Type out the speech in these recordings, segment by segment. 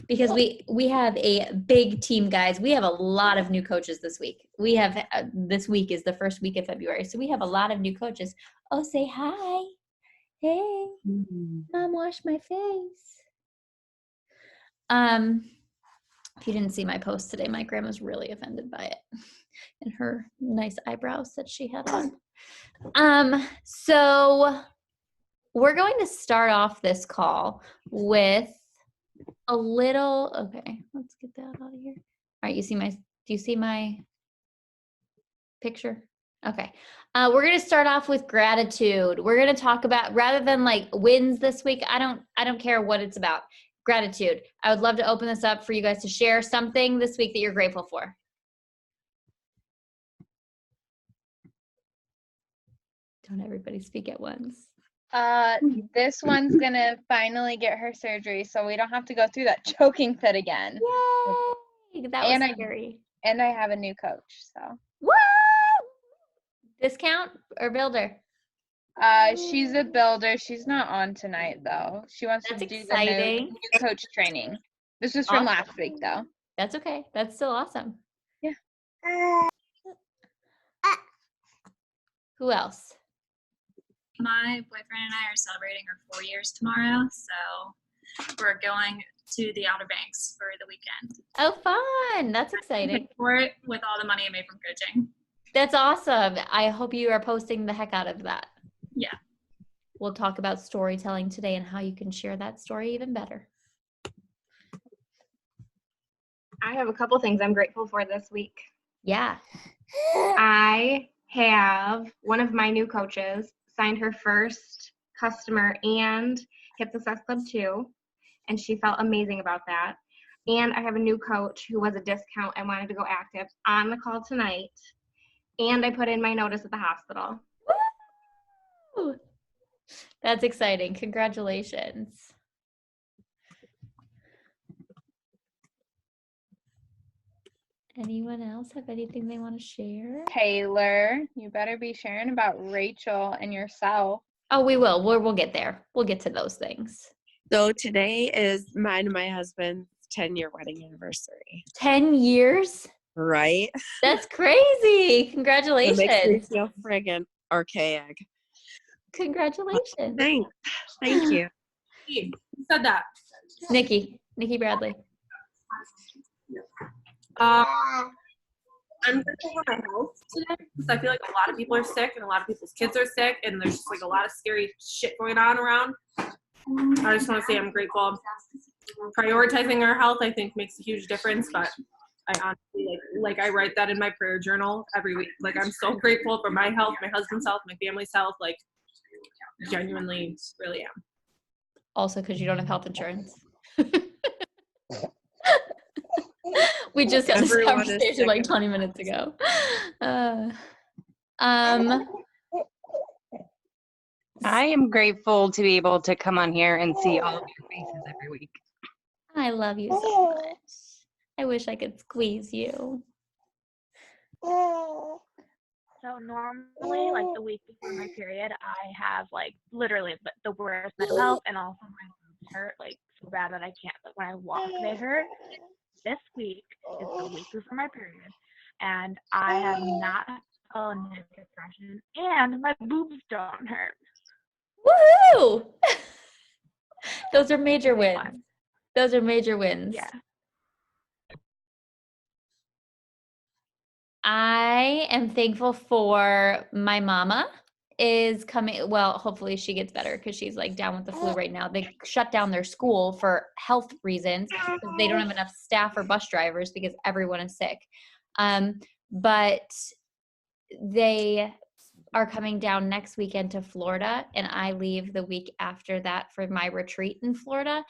because we have a big team, guys. We have a lot of new coaches this week. We have this week is the first week of February, so we have a lot of new coaches. Oh, say hi. Hey, Mom, wash my face. If you didn't see my post today, my grandma's really offended by it and her nice eyebrows that she had on. So we're going to start off this call with a little, okay, let's get that out of here. All right, do you see my picture? Okay. We're going to start off with gratitude. We're going to talk about, rather than like wins this week, I don't care what it's about. Gratitude. I would love to open this up for you guys to share something this week that you're grateful for. Don't everybody speak at once. This one's gonna finally get her surgery, so we don't have to go through that choking fit again. Yay! That was scary. And I have a new coach, so. Woo! Discount or builder? She's a builder. She's not on tonight though. She wants to do the new coach training. This was from last week though. That's okay. That's still awesome. Yeah. Who else? My boyfriend and I are celebrating our 4 years tomorrow, so we're going to the Outer Banks for the weekend. Oh, fun. That's exciting. For it with all the money I made from coaching. That's awesome. I hope you are posting the heck out of that. Yeah. We'll talk about storytelling today and how you can share that story even better. I have a couple things I'm grateful for this week. Yeah. I have one of my new coaches signed her first customer and hit Success Club 2, and she felt amazing about that. And I have a new coach who was a discount and wanted to go active on the call tonight. And I put in my notice at the hospital. Woo! That's exciting. Congratulations. Anyone else have anything they want to share? Taylor, you better be sharing about Rachel and yourself. Oh, we will. We'll get there. We'll get to those things. So today is mine and my husband's 10-year wedding anniversary. 10 years? Right? That's crazy. Congratulations. It makes me feel friggin' archaic. Congratulations. Thanks. Thank you. Who said that? Nikki Bradley. I'm grateful for my health today because I feel like a lot of people are sick and a lot of people's kids are sick and there's just like a lot of scary shit going on around. I just want to say I'm grateful. Prioritizing our health, I think, makes a huge difference, but I honestly like I write that in my prayer journal every week. Like, I'm so grateful for my health, my husband's health, my family's health. Like, genuinely, really am. Also, because you don't have health insurance. We just had this conversation like 20 minutes ago. I am grateful to be able to come on here and see all of your faces every week. I love you so much. I wish I could squeeze you. So normally, like the week before my period, I have like literally the worst mental health, and also my boobs hurt like so bad that I can't. But when I walk, they hurt. This week is the week before my period, and I have not felt any depression, and my boobs don't hurt. Woohoo! Those are major wins. Those are major wins. Yeah. I am thankful for my mama is coming. Well, hopefully she gets better because she's like down with the flu right now. They shut down their school for health reasons because they don't have enough staff or bus drivers because everyone is sick. But they are coming down next weekend to Florida, and I leave the week after that for my retreat in Florida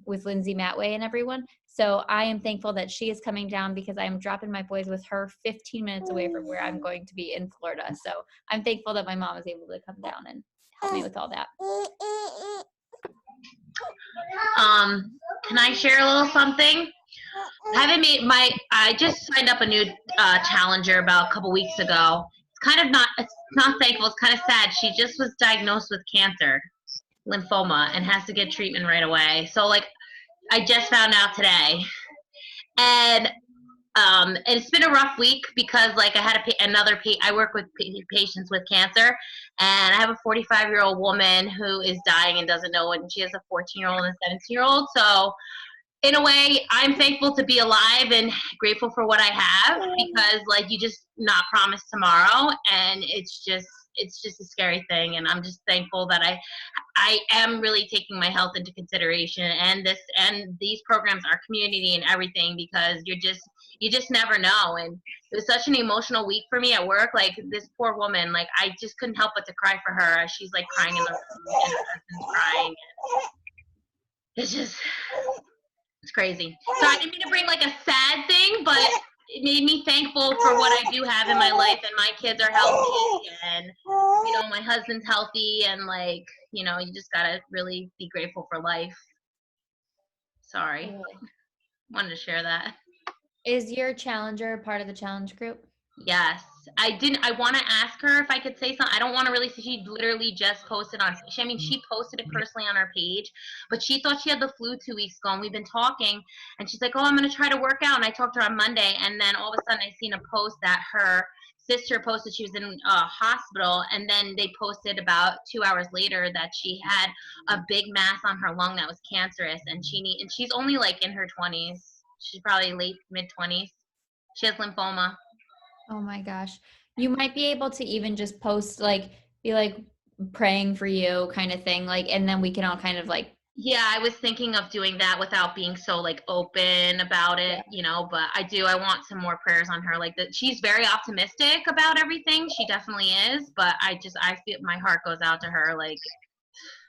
with Lindsay Matway and everyone. So I am thankful that she is coming down because I am dropping my boys with her 15 minutes away from where I'm going to be in Florida. So I'm thankful that my mom is able to come down and help me with all that. Can I share a little something? I just signed up a new challenger about a couple weeks ago. It's not thankful, it's kind of sad. She just was diagnosed with cancer, lymphoma, and has to get treatment right away. So like, I just found out today. And it's been a rough week because like I had I work with patients with cancer, and I have a 45-year-old woman who is dying and doesn't know it, and she has a 14-year-old and a 17-year-old. So in a way, I'm thankful to be alive and grateful for what I have, because like you just not promised tomorrow, and it's just a scary thing. And I'm just thankful that I am really taking my health into consideration, and these programs, our community and everything, because you just never know. And it was such an emotional week for me at work. Like this poor woman, like I just couldn't help but to cry for her as she's like crying in the room and her husband's crying. It's crazy. So I didn't mean to bring like a sad thing, but it made me thankful for what I do have in my life, and my kids are healthy, and my husband's healthy, and like, you just gotta really be grateful for life. Sorry. Wanted to share that. Is your challenger part of the challenge group? Yes. I want to ask her if I could say something. I don't want to really say. She literally just posted she posted it personally on her page, but she thought she had the flu 2 weeks ago, and we've been talking, and she's like, oh, I'm going to try to work out. And I talked to her on Monday, and then all of a sudden I seen a post that her sister posted she was in a hospital, and then they posted about 2 hours later that she had a big mass on her lung that was cancerous, and she's only like in her 20s. She's probably late mid-20s. She has lymphoma. Oh my gosh. You might be able to even just post be like praying for you kind of thing, like, and then we can all kind of like. Yeah, I was thinking of doing that without being so like open about it, but I want some more prayers on her. Like that, she's very optimistic about everything. She definitely is, but I feel my heart goes out to her. Like,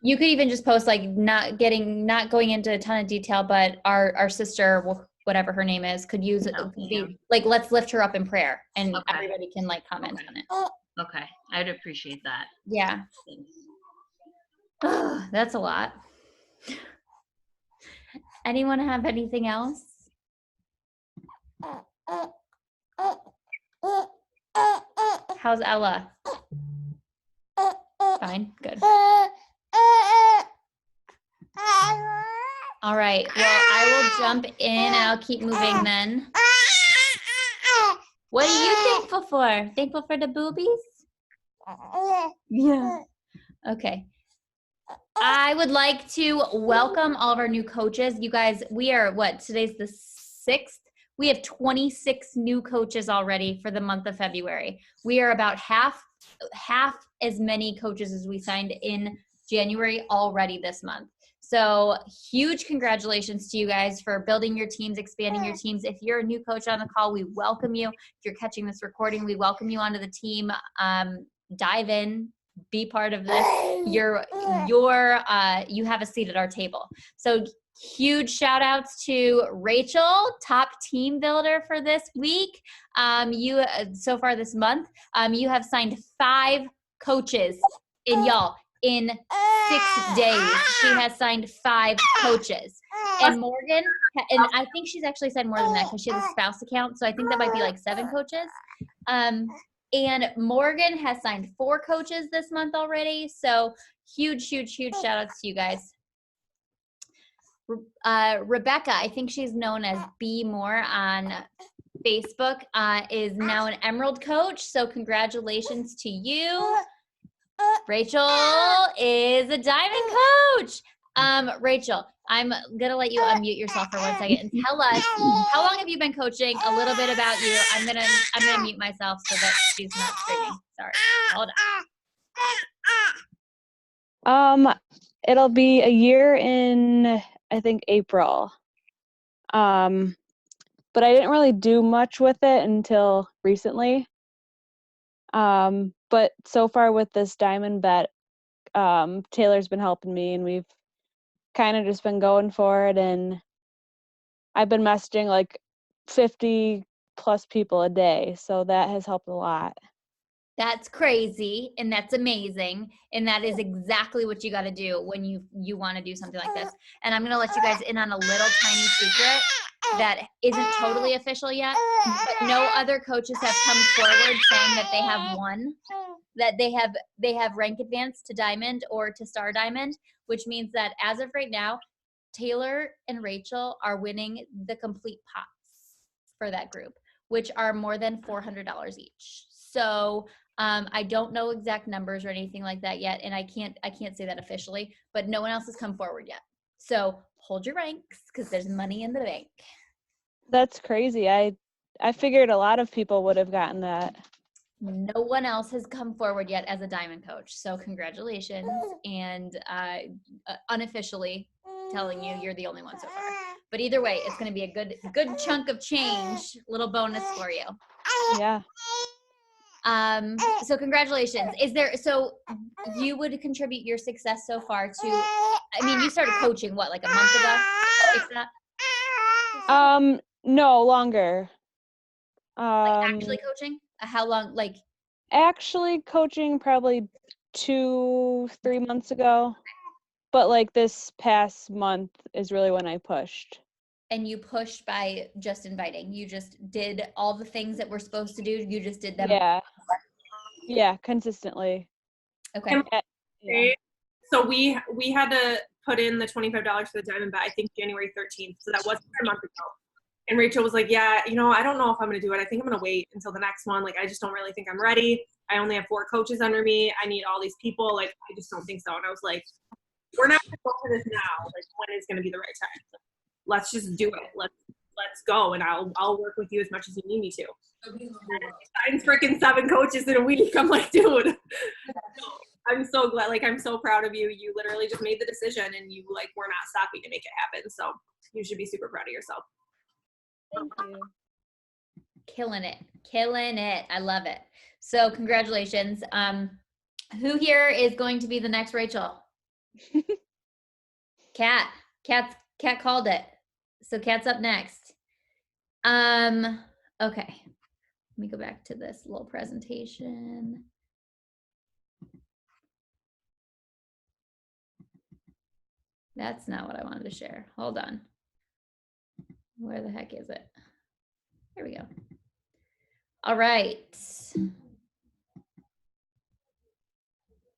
you could even just post like not going into a ton of detail, but our sister, whatever her name is, could use it. Like, let's lift her up in prayer, and everybody can like comment on it. Okay, I'd appreciate that. Yeah. Oh, that's a lot. Anyone have anything else? How's Ella? Fine, good. All right, well, I will jump in and I'll keep moving then. What are you thankful for? Thankful for the boobies? Yeah. Okay. I would like to welcome all of our new coaches. You guys, we are today's the 6th. We have 26 new coaches already for the month of February. We are about half as many coaches as we signed in January already this month. So huge congratulations to you guys for building your teams, expanding your teams. If you're a new coach on the call, we welcome you. If you're catching this recording, we welcome you onto the team. Dive in, be part of this. You have a seat at our table. So huge shout outs to Rachel, top team builder for this week. You so far this month, you have signed 5 coaches in 6 days. She has signed 5 coaches. And Morgan, and I think she's actually signed more than that because she has a spouse account. So I think that might be like 7 coaches. And Morgan has signed 4 coaches this month already. So huge shout outs to you guys. Rebecca, I think she's known as B Moore on Facebook, is now an Emerald coach. So congratulations to you. Rachel is a Diamond coach. Rachel, I'm going to let you unmute yourself for 1 second and tell us, how long have you been coaching? A little bit about you. I'm going to mute myself so that she's not screaming. Sorry. Hold on. It'll be a year in, I think, April. But I didn't really do much with it until recently. But so far with this Diamond bet, Taylor's been helping me, and we've kind of just been going for it, and I've been messaging like 50 plus people a day, so that has helped a lot. That's crazy, and that's amazing, and that is exactly what you got to do when you want to do something like this. And I'm going to let you guys in on a little tiny secret that isn't totally official yet, but no other coaches have come forward saying that they have won, that they have rank advanced to Diamond or to Star Diamond, which means that as of right now, Taylor and Rachel are winning the complete pots for that group, which are more than $400 each. So I don't know exact numbers or anything like that yet, and I can't say that officially, but no one else has come forward yet. So hold your ranks because there's money in the bank. That's crazy. I figured a lot of people would have gotten that. No one else has come forward yet as a diamond coach. So congratulations, and unofficially telling you you're the only one so far. But either way, it's going to be a good chunk of change, little bonus for you. Yeah. So congratulations. So you would contribute your success so far to, I mean, you started coaching what, like a month ago? If that? No, longer. Like actually coaching? How long, like? Actually coaching probably 2-3 months ago. But like this past month is really when I pushed. And you pushed by just inviting. You just did all the things that we're supposed to do. You just did them. Yeah, consistently. Okay. Yeah. So we had to put in the $25 for the diamond bet, I think January 13th. So that wasn't a month ago. And Rachel was like, yeah, I don't know if I'm going to do it. I think I'm going to wait until the next one. Like, I just don't really think I'm ready. I only have 4 coaches under me. I need all these people. Like, I just don't think so. And I was like, we're not going to go for this now. Like, when is going to be the right time? So let's just do it. Let's go. And I'll work with you as much as you need me to. I'm freaking 7 coaches in a week. I'm like, dude, I'm so glad. Like, I'm so proud of you. You literally just made the decision and you like, were not stopping to make it happen. So you should be super proud of yourself. Thank you. Killing it. I love it. So congratulations. Who here is going to be the next Rachel? Kat called it. So Kat's up next. Okay. Let me go back to this little presentation. That's not what I wanted to share. Hold on. Where the heck is it? Here we go. All right.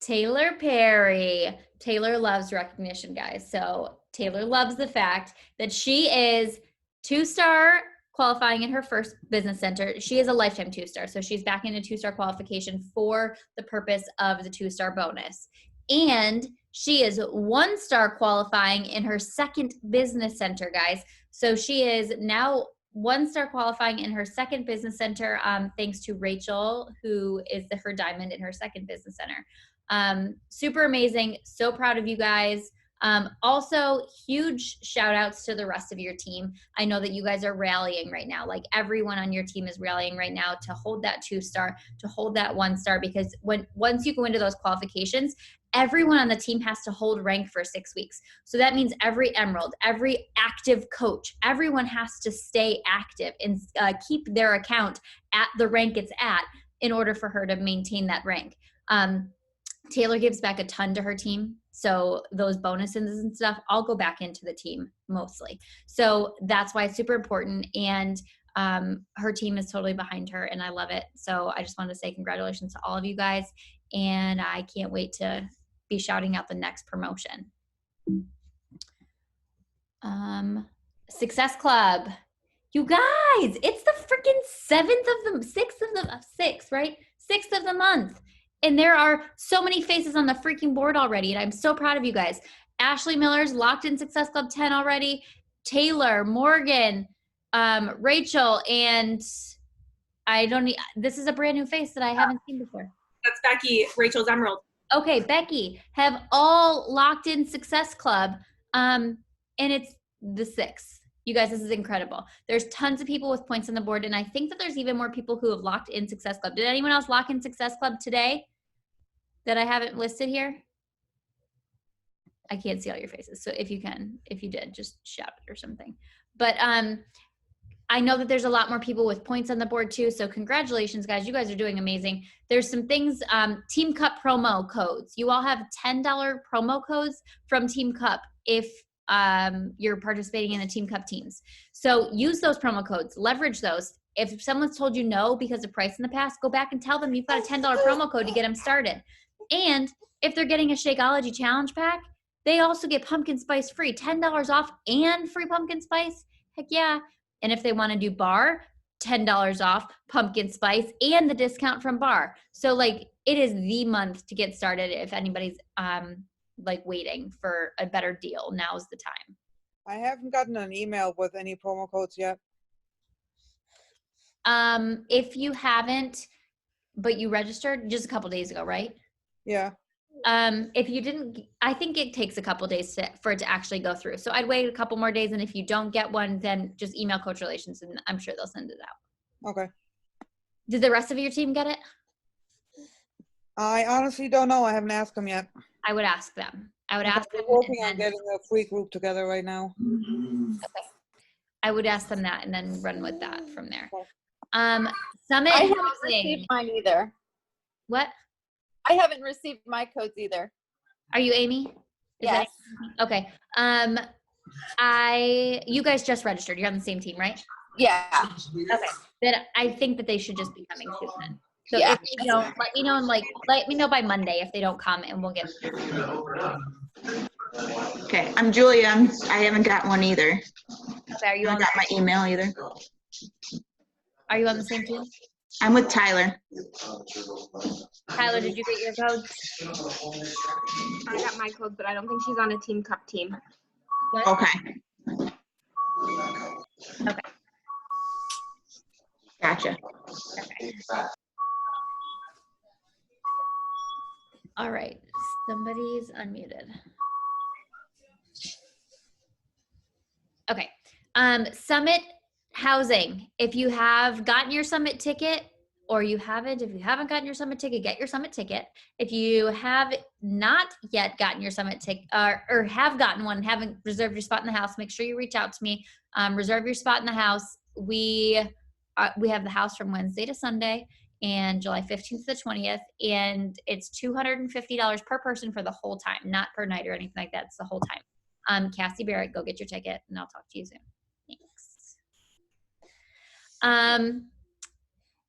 Taylor Perry. Taylor loves recognition, guys. So Taylor loves the fact that she is 2-star qualifying in her first business center. She is a lifetime 2-star. So she's back in a 2-star qualification for the purpose of the 2-star bonus. And she is 1-star qualifying in her second business center, guys. So she is now 1-star qualifying in her second business center, thanks to Rachel, who is her diamond in her second business center. Super amazing. So proud of you guys. Also, huge shout outs to the rest of your team. I know that you guys are rallying right now. Like everyone on your team is rallying right now to hold that 2-star, to hold that 1-star, because once you go into those qualifications, everyone on the team has to hold rank for 6 weeks. So that means every emerald, every active coach, everyone has to stay active and keep their account at the rank it's at in order for her to maintain that rank. Taylor gives back a ton to her team. So those bonuses and stuff all go back into the team mostly. So that's why it's super important. And her team is totally behind her and I love it. So I just wanted to say congratulations to all of you guys. And I can't wait to be shouting out the next promotion. Success Club. You guys, it's the freaking 6th, right? 6th of the month. And there are so many faces on the freaking board already. And I'm so proud of you guys. Ashley Miller's locked in Success Club 10 already. Taylor, Morgan, Rachel, and this is a brand new face that I haven't seen before. That's Becky, Rachel's Emerald. Okay, Becky, have all locked in Success Club. And it's the 6th. You guys, this is incredible. There's tons of people with points on the board, and I think that there's even more people who have locked in Success Club. Did anyone else lock in Success Club today that I haven't listed here? I can't see all your faces, so if you did, just shout it or something. But I know that there's a lot more people with points on the board too, so congratulations, guys. You guys are doing amazing. There's some things, Team Cup promo codes. You all have $10 promo codes from Team Cup if you're participating in the Team Cup teams. So use those promo codes, leverage those. If someone's told you no because of price in the past, go back and tell them you've got a $10 promo code to get them started. And if they're getting a Shakeology challenge pack, they also get pumpkin spice free, $10 off and free pumpkin spice. Heck yeah. And if they want to do bar, $10 off pumpkin spice and the discount from bar. So like it is the month to get started if anybody's like waiting for a better deal. Now's the time. I haven't gotten an email with any promo codes yet. If you haven't, but you registered just a couple days ago, right? Yeah. If you didn't, I think it takes a couple days for it to actually go through. So I'd wait a couple more days, and if you don't get one, then just email Coach Relations, and I'm sure they'll send it out. Okay. Did the rest of your team get it? I honestly don't know. I haven't asked them yet. I would ask them. I would ask them. We're working on getting a free group together right now. Okay. I would ask them that and then run with that from there. Summit I haven't Housing. received mine either. What? I haven't received my codes either. Are you Amy? Yes. Okay. You guys just registered. You're on the same team, right? Yeah. Okay. Then I think that they should just be coming soon then. So Yeah. if they don't, let me know and let me know by Monday if they don't come, and we'll get. Okay, I'm Julia. I haven't got one either. Okay, are you I on? got my email either. Are you on the same team? I'm with Tyler. Tyler, did you get your codes? I got my codes, but I don't think she's on a Team Cup team. What? Okay. Okay. Gotcha. Okay. All right. Somebody's unmuted. Okay. Summit Housing. If you have gotten your Summit ticket, or you haven't, if you haven't gotten your Summit ticket, get your Summit ticket. If you have not yet gotten your Summit ticket, or have gotten one, haven't reserved your spot in the house, make sure you reach out to me. Reserve your spot in the house. We have the house from Wednesday to Sunday, and July 15th to the 20th, and it's $250 per person for the whole time, not per night or anything like that. It's the whole time. Cassie Barrett, go get your ticket, and I'll talk to you soon. Thanks.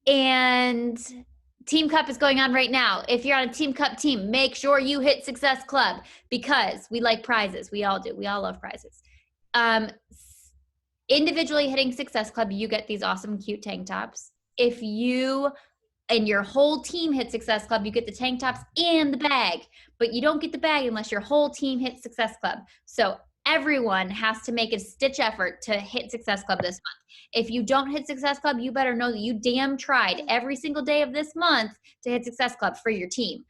And Team Cup is going on right now. If you're on a Team Cup team, make sure you hit Success Club, because we like prizes. We all do. We all love prizes. Individually hitting Success Club, you get these awesome, cute tank tops. If you and your whole team hit Success Club, you get the tank tops and the bag, but you don't get the bag unless your whole team hits Success Club. So everyone has to make a stitch effort to hit Success Club this month. If you don't hit Success Club, you better know that you damn tried every single day of this month to hit Success Club for your team,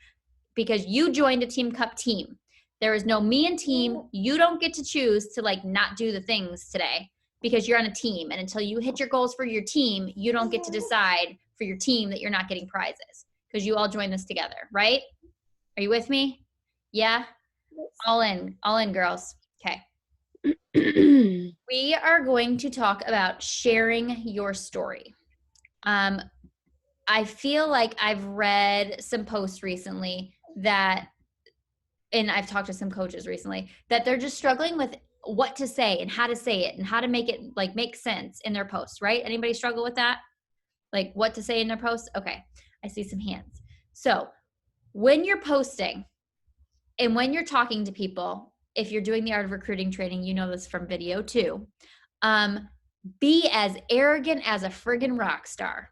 because you joined a Team Cup team. There is no me and team. You don't get to choose to not do the things today, because you're on a team. And until you hit your goals for your team, you don't get to decide for your team that you're not getting prizes, because you all join this together, right? Are you with me? Yeah? All in, girls. Okay. We are going to talk about sharing your story. I feel like I've read some posts recently and I've talked to some coaches recently, that they're just struggling with what to say and how to say it and how to make it make sense in their posts, right? Anybody struggle with that? Like what to say in their posts? Okay, I see some hands. So when you're posting and when you're talking to people, if you're doing the Art of Recruiting training, you know this from video too, be as arrogant as a friggin' rock star.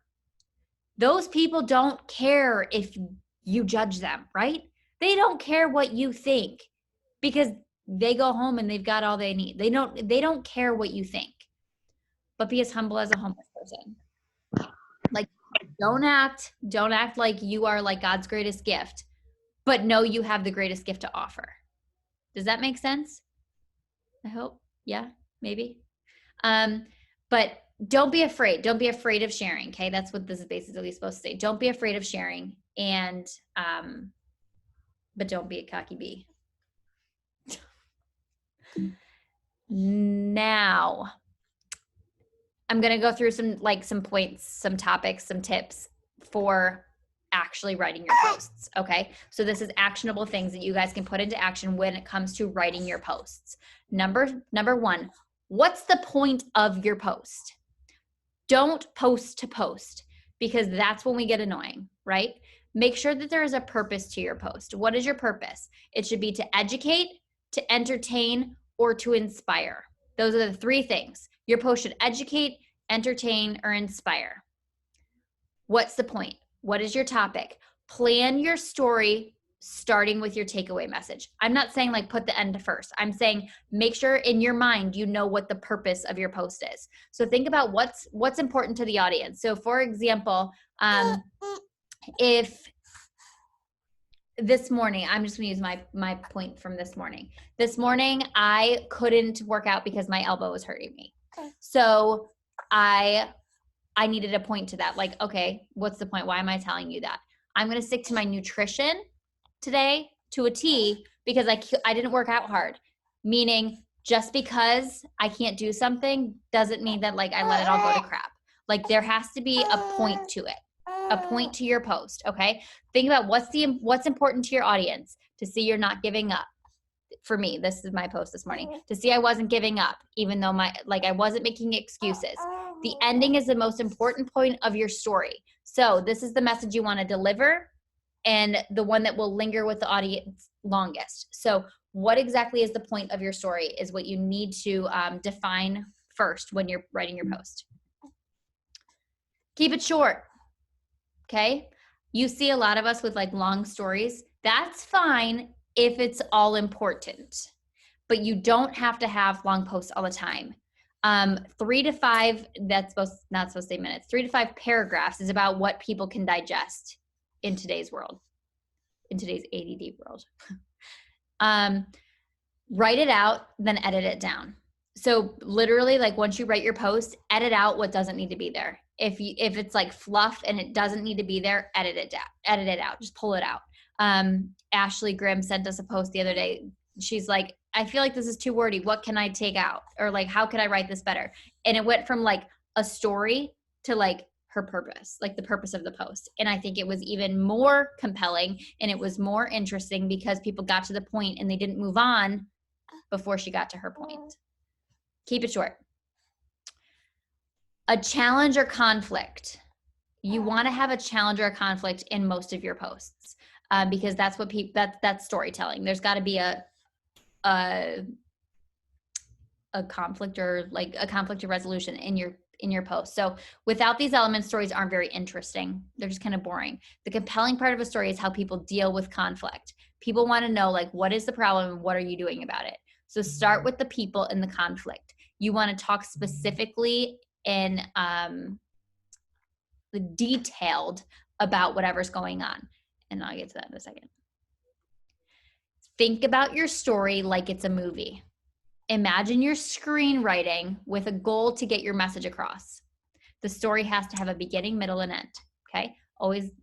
Those people don't care if you judge them, right? They don't care what you think, because they go home and they've got all they need. They don't care what you think. But be as humble as a homeless person. Don't act like you are God's greatest gift, but know you have the greatest gift to offer. Does that make sense? I hope. Yeah, maybe. But don't be afraid. Don't be afraid of sharing. Okay. That's what this is basically supposed to say. Don't be afraid of sharing, but don't be a cocky bee. Now, I'm going to go through some points, some topics, some tips for actually writing your posts. Okay. So this is actionable things that you guys can put into action when it comes to writing your posts. Number one, what's the point of your post? Don't post to post, because that's when we get annoying, right? Make sure that there is a purpose to your post. What is your purpose? It should be to educate, to entertain, or to inspire. Those are the 3 things. Your post should educate, entertain, or inspire. What's the point? What is your topic? Plan your story starting with your takeaway message. I'm not saying like put the end first. I'm saying make sure in your mind you know what the purpose of your post is. So think about what's important to the audience. So for example, if this morning, I'm just gonna use my point from this morning. This morning, I couldn't work out because my elbow was hurting me. So I needed a point to that. Like, okay, what's the point? Why am I telling you that? I'm gonna stick to my nutrition today to a T because I didn't work out hard. Meaning, just because I can't do something doesn't mean that like I let it all go to crap. Like there has to be a point to it. A point to your post, okay? Think about what's important to your audience to see you're not giving up. For me, this is my post this morning. To see I wasn't giving up, even though I wasn't making excuses. The ending is the most important point of your story. So this is the message you want to deliver and the one that will linger with the audience longest. So what exactly is the point of your story is what you need to define first when you're writing your post. Keep it short. Okay. You see a lot of us with like long stories. That's fine if it's all important, but you don't have to have long posts all the time. 3 to 5, not supposed to say minutes, 3 to 5 paragraphs is about what people can digest in today's world, in today's ADD world. Write it out, then edit it down. So literally like once you write your post, edit out what doesn't need to be there. If it's like fluff and it doesn't need to be there, edit it out, just pull it out. Ashley Grimm sent us a post the other day. She's like, I feel like this is too wordy. What can I take out? Or like, how could I write this better? And it went from like a story to like her purpose, like the purpose of the post. And I think it was even more compelling and it was more interesting because people got to the point and they didn't move on before she got to her point. Keep it short. A challenge or conflict. You want to have a challenge or a conflict in most of your posts because that's what that's storytelling. There's got to be a conflict or like a conflict or resolution in your post. So without these elements, stories aren't very interesting. They're just kind of boring. The compelling part of a story is how people deal with conflict. People want to know like, what is the problem and what are you doing about it? So start with the people and the conflict. You want to talk specifically and detailed about whatever's going on. And I'll get to that in a second. Think about your story like it's a movie. Imagine your screenwriting with a goal to get your message across. The story has to have a beginning, middle, and end, okay?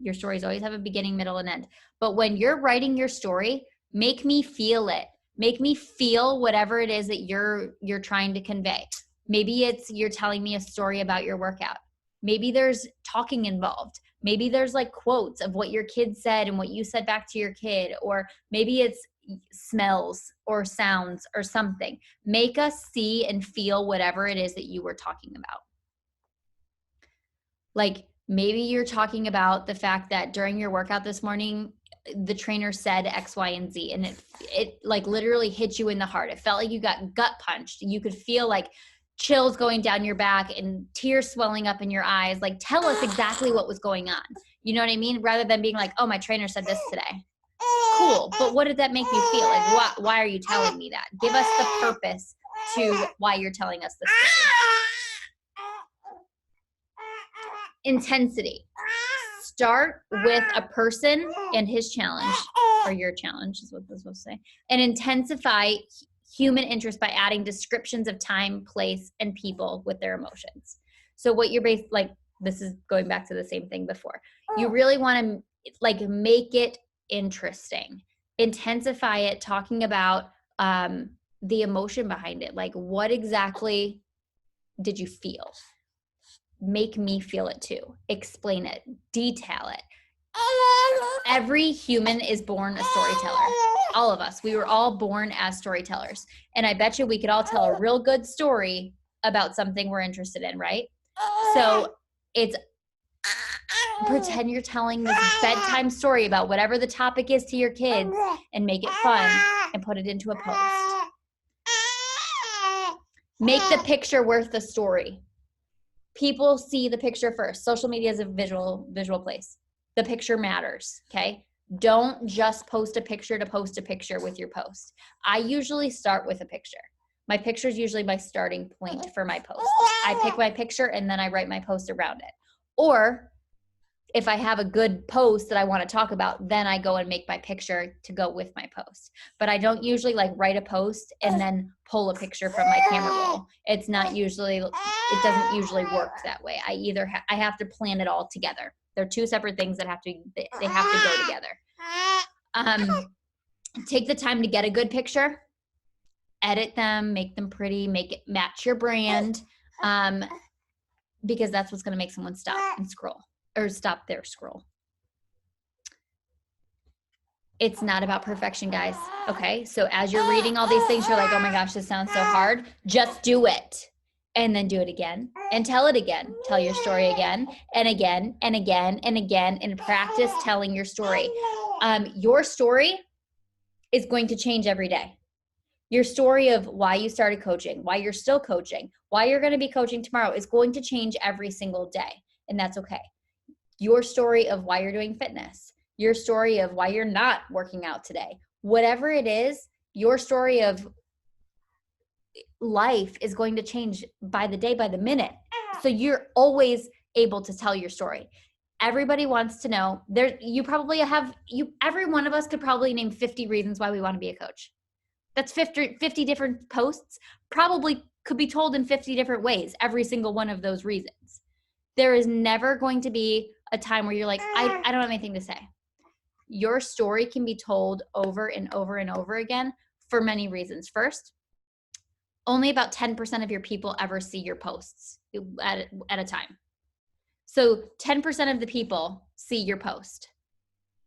Your stories always have a beginning, middle, and end. But when you're writing your story, make me feel it. Make me feel whatever it is that you're trying to convey. Maybe it's you're telling me a story about your workout. Maybe there's talking involved. Maybe there's like quotes of what your kid said and what you said back to your kid. Or maybe it's smells or sounds or something. Make us see and feel whatever it is that you were talking about. Like maybe you're talking about the fact that during your workout this morning, the trainer said X, Y, and Z, and it like literally hit you in the heart. It felt like you got gut punched. You could feel like chills going down your back and tears swelling up in your eyes. Like tell us exactly what was going on. You know what I mean? Rather than being like, oh, my trainer said this today. Cool, but what did that make you feel? Like why are you telling me that? Give us the purpose to why you're telling us this story. Intensity. Start with a person and his challenge, or your challenge is what this was supposed to say, and intensify human interest by adding descriptions of time, place, and people with their emotions. So what you're based like, this is going back to the same thing before. You really want to like make it interesting, intensify it, talking about the emotion behind it. Like what exactly did you feel? Make me feel it too. Explain it, detail it. Every human is born a storyteller. All of us, we were all born as storytellers. And I bet you we could all tell a real good story about something we're interested in, right? So it's pretend you're telling this bedtime story about whatever the topic is to your kids and make it fun and put it into a post. Make the picture worth the story. People see the picture first. Social media is a visual place. The picture matters, okay? Don't just post a picture to post a picture with your post. I usually start with a picture. My picture is usually my starting point for my post. I pick my picture and then I write my post around it. Or if I have a good post that I want to talk about, then I go and make my picture to go with my post. But I don't usually like write a post and then pull a picture from my camera roll. It doesn't usually work that way. I have to plan it all together. They're two separate things that have to go together. Take the time to get a good picture, edit them, make them pretty, make it match your brand, because that's what's going to make someone stop and scroll. Or stop their scroll. It's not about perfection, guys. Okay, so as you're reading all these things, you're like, oh my gosh, this sounds so hard. Just do it. And then do it again and tell it again. Tell your story again and again and again and again, and practice telling your story. Your story is going to change every day. Your story of why you started coaching, why you're still coaching, why you're going to be coaching tomorrow is going to change every single day. And that's okay. Your story of why you're doing fitness, your story of why you're not working out today, whatever it is, your story of life is going to change by the day, by the minute. So you're always able to tell your story. Everybody wants to know. Every one of us could probably name 50 reasons why we want to be a coach. That's 50 different posts, probably could be told in 50 different ways, every single one of those reasons. There is never going to be a time where you're like, I don't have anything to say. Your story can be told over and over and over again for many reasons. First, only about 10% of your people ever see your posts at a time. So 10% of the people see your post.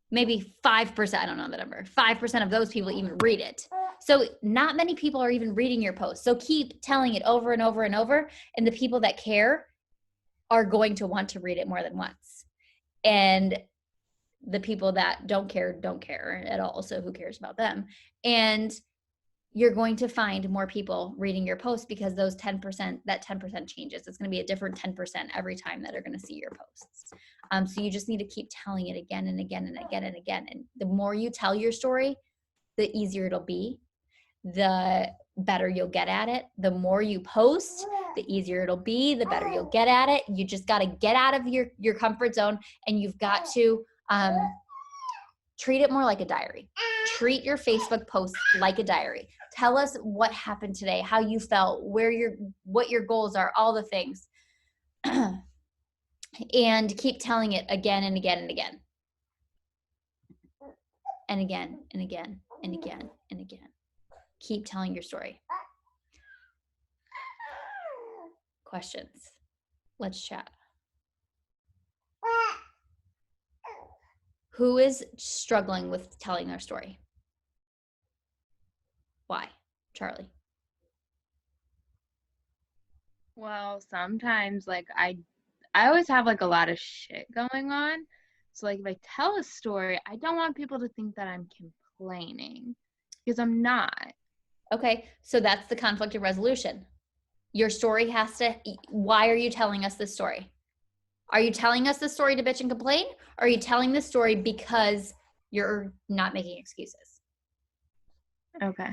Maybe 5%, I don't know the number, 5% of those people even read it. So not many people are even reading your post. So keep telling it over and over and over, and the people that care are going to want to read it more than once. And the people that don't care at all. So who cares about them? And you're going to find more people reading your post because that 10% changes. It's going to be a different 10% every time that are going to see your posts. So you just need to keep telling it again and again and again and again. And the more you tell your story, the easier it'll be, the better you'll get at it. The more you post, the easier it'll be, the better you'll get at it. You just got to get out of your comfort zone, and you've got to treat it more like a diary. Treat your Facebook posts like a diary. Tell us what happened today, how you felt, what your goals are, all the things. And keep telling it again and again and again. And again and again and again and again. Keep telling your story. Questions? Let's chat. Who is struggling with telling their story? Why? Charlie. Well, sometimes like I always have like a lot of shit going on. So like if I tell a story, I don't want people to think that I'm complaining, because I'm not. Okay, so that's the conflict of resolution. Your story has to, why are you telling us this story? Are you telling us this story to bitch and complain? Or are you telling this story because you're not making excuses? Okay.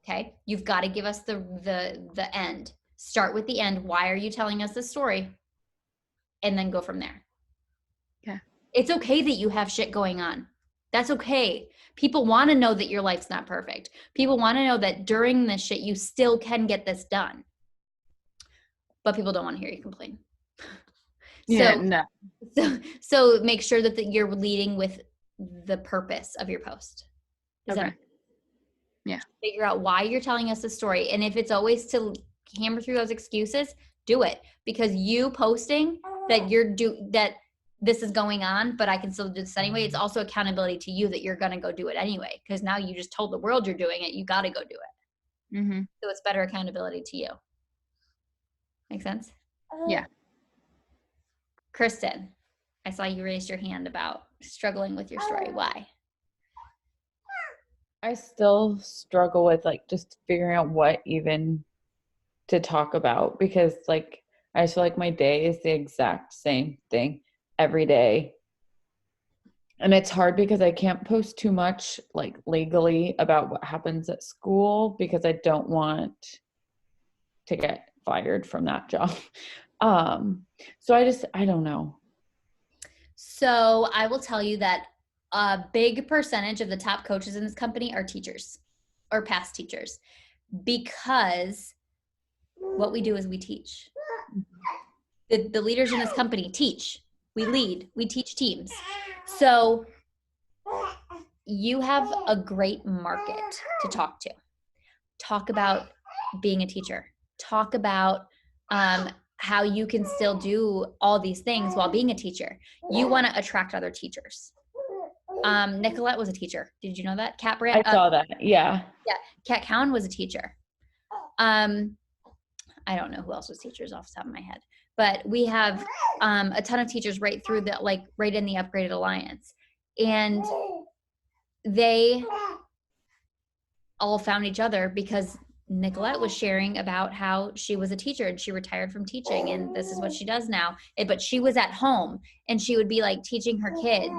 Okay, you've got to give us the end. Start with the end. Why are you telling us this story? And then go from there. Okay. It's okay that you have shit going on. That's okay. People want to know that your life's not perfect. People want to know that during this shit, you still can get this done. But people don't want to hear you complain. Yeah, no. So make sure that you're leading with the purpose of your post. Does that Yeah. Figure out why you're telling us the story. And if it's always to hammer through those excuses, do it. Because you posting that that this is going on, but I can still do this anyway, it's also accountability to you that you're going to go do it anyway. Because now you just told the world you're doing it. You got to go do it. Mm-hmm. So it's better accountability to you. Make sense? Yeah. Kristen, I saw you raise your hand about struggling with your story. Why? I still struggle with like just figuring out what even to talk about, because like I just feel like my day is the exact same thing every day. And it's hard because I can't post too much like legally about what happens at school because I don't want to get fired from that job. So I don't know. So I will tell you that a big percentage of the top coaches in this company are teachers or past teachers, because what we do is we teach. The leaders in this company teach. We lead. We teach teams. So you have a great market to talk to. Talk about being a teacher. Talk about how you can still do all these things while being a teacher. You want to attract other teachers. Nicolette was a teacher. Did you know that? Kat Brand. I saw that. Yeah. Yeah. Kat Cowan was a teacher. I don't know who else was teachers off the top of my head, but we have a ton of teachers right through the, like right in the Upgraded Alliance, and they all found each other because Nicolette was sharing about how she was a teacher and she retired from teaching and this is what she does now. But she was at home and she would be like teaching her kids.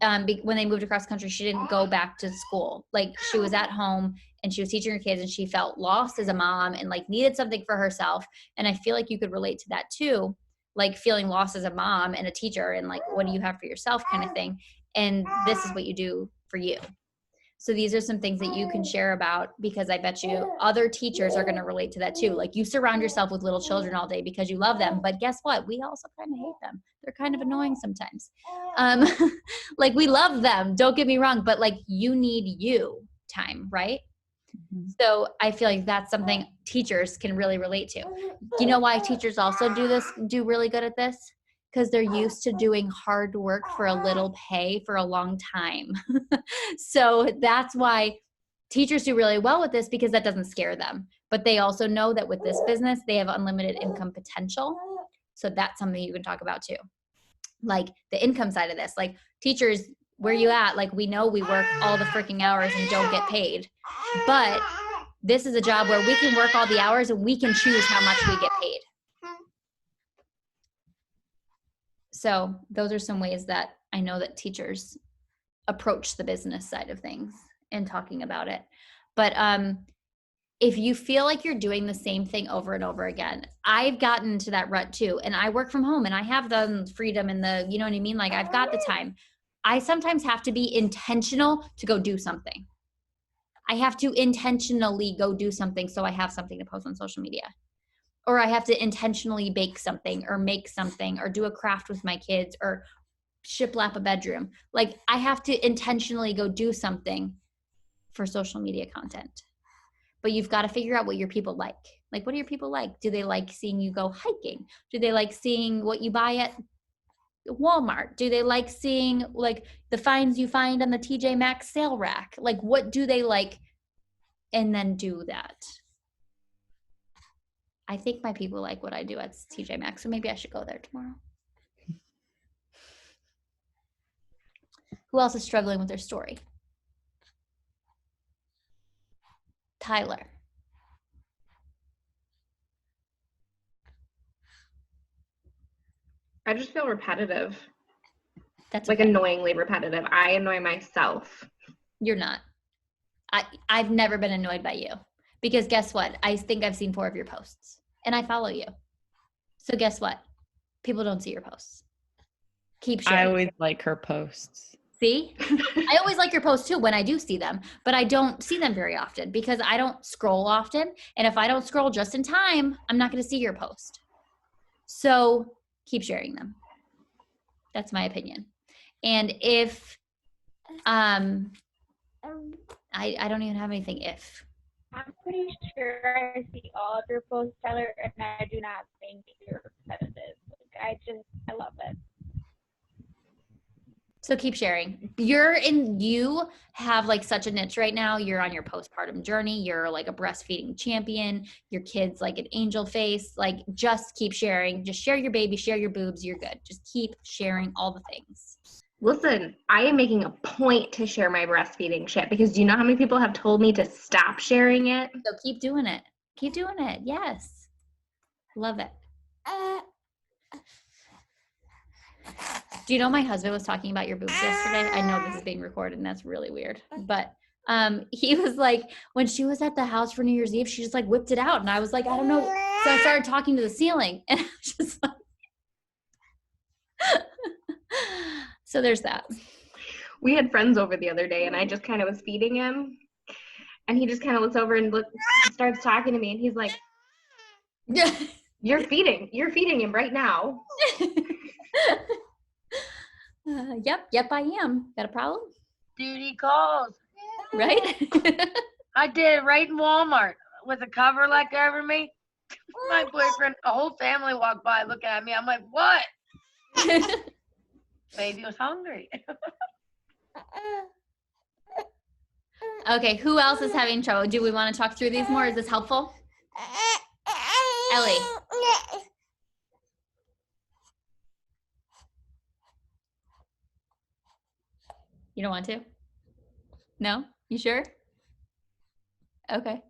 When they moved across country, she didn't go back to school. Like she was at home and she was teaching her kids, and she felt lost as a mom and like needed something for herself. And I feel like you could relate to that too, like feeling lost as a mom and a teacher and like, what do you have for yourself kind of thing. And this is what you do for you. So these are some things that you can share about, because I bet you other teachers are going to relate to that too. Like you surround yourself with little children all day because you love them, but guess what? We also kind of hate them. They're kind of annoying sometimes. Like we love them, don't get me wrong, but like you need you time, right? Mm-hmm. So I feel like that's something teachers can really relate to. You know why teachers also do really good at this? Because they're used to doing hard work for a little pay for a long time. So that's why teachers do really well with this, because that doesn't scare them. But they also know that with this business, they have unlimited income potential. So that's something you can talk about too. Like the income side of this, like teachers, where you at? Like we know we work all the freaking hours and don't get paid. But this is a job where we can work all the hours and we can choose how much we get paid. So those are some ways that I know that teachers approach the business side of things and talking about it. But if you feel like you're doing the same thing over and over again, I've gotten to that rut too. And I work from home and I have the freedom and the, you know what I mean? Like I've got the time. I sometimes have to be intentional to go do something. I have to intentionally go do something so I have something to post on social media. Or I have to intentionally bake something or make something or do a craft with my kids or shiplap a bedroom. Like I have to intentionally go do something for social media content. But you've got to figure out what your people like. Like, what do your people like? Do they like seeing you go hiking? Do they like seeing what you buy at Walmart? Do they like seeing like the finds you find on the TJ Maxx sale rack? Like, what do they like? And then do that. I think my people like what I do at TJ Maxx, so maybe I should go there tomorrow. Who else is struggling with their story? Tyler. I just feel repetitive. That's like okay. Annoyingly repetitive. I annoy myself. You're not. I've never been annoyed by you, because guess what? I think I've seen 4 of your posts and I follow you. So guess what? People don't see your posts. Keep sharing. I always like her posts. See? I always like your posts too when I do see them, but I don't see them very often because I don't scroll often. And if I don't scroll just in time, I'm not going to see your post. So keep sharing them. That's my opinion. And if, I don't even have anything if. I'm pretty sure I see all of your posts, Tyler, and I do not think you're repetitive. Like, I love it. So keep sharing. You have like such a niche right now. You're on your postpartum journey. You're like a breastfeeding champion. Your kid's like an angel face. Like just keep sharing. Just share your baby, share your boobs. You're good. Just keep sharing all the things. Listen, I am making a point to share my breastfeeding shit because do you know how many people have told me to stop sharing it? So keep doing it. Keep doing it. Yes. Love it. Do you know my husband was talking about your boobs yesterday? I know this is being recorded and that's really weird. But he was like, when she was at the house for New Year's Eve, she just like whipped it out. And I was like, I don't know. So I started talking to the ceiling and I was just like, so there's that. We had friends over the other day and I just kind of was feeding him and he just kind of looks over and starts talking to me and he's like, you're feeding him right now. Yep, I am. Got a problem? Duty calls. Right? I did it right in Walmart with a cover like over me. My boyfriend, a whole family walked by looking at me. I'm like, what? Baby was hungry. Okay, who else is having trouble? Do we want to talk through these more? Is this helpful? Ellie. You don't want to? No? You sure? Okay.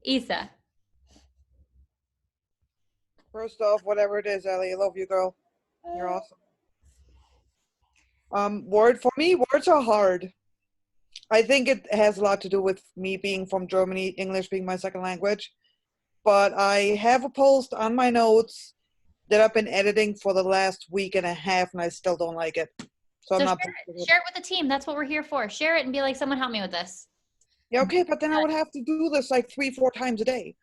Isa. First off, whatever it is, Ellie, I love you, girl. You're awesome. For me, words are hard. I think it has a lot to do with me being from Germany, English being my second language. But I have a post on my notes that I've been editing for the last week and a half, and I still don't like it. So I'm not. Share it with the team. That's what we're here for. Share it and be like, someone help me with this. Yeah, okay, but then I would have to do this like 3-4 times a day.